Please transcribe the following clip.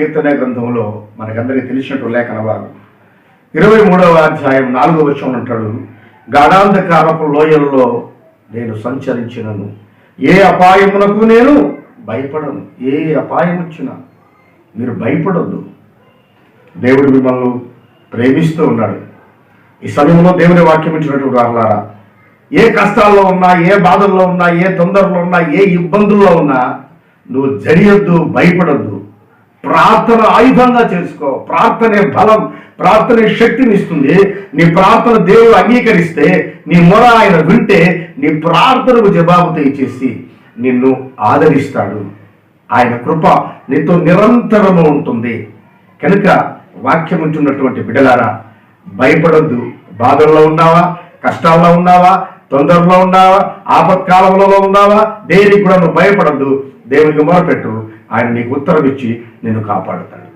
కీర్తన గ్రంథంలో మనకందరికీ తెలిసినట్టు లేఖన భాగం 23వ అధ్యాయం 4వ వచనం అంటాడు, గాఢాంధకారపు లోయల్లో నేను సంచరించినను ఏ అపాయమునకు నేను భయపడను. ఏ అపాయం వచ్చినా మీరు భయపడొద్దు. దేవుడు మిమ్మల్ని ప్రేమిస్తూ ఉన్నాడు. ఈ సమయంలో దేవుని వాక్యం ఇచ్చినటువంటి వారులారా, ఏ కష్టాల్లో ఉన్నా, ఏ బాధల్లో ఉన్నా, ఏ తొందరలో ఉన్నా, ఏ ఇబ్బందుల్లో ఉన్నా నువ్వు జరియొద్దు, భయపడొద్దు. ప్రార్థన ఆయుధంగా చేసుకో. ప్రార్థనే బలం, ప్రార్థనే శక్తిని ఇస్తుంది. నీ ప్రార్థన దేవుడు అంగీకరిస్తే, నీ మొర ఆయన వింటే, నీ ప్రార్థనకు జవాబు తెచ్చేసి నిన్ను ఆదరిస్తాడు. ఆయన కృప నీతో నిరంతరము ఉంటుంది. కనుక వాక్యం ఉంటున్నటువంటి బిడ్డలారా, భయపడొద్దు. బాధల్లో ఉన్నావా, కష్టాల్లో ఉన్నావా, తొందరలో ఉన్నావా, ఆపత్కాలంలో ఉన్నావా, దేనికి కూడా నువ్వు భయపడద్దు. దేవునికి మొరపెట్టు, ఆయన నీకు ఉత్తరం ఇచ్చి నిన్ను కాపాడుతాడు.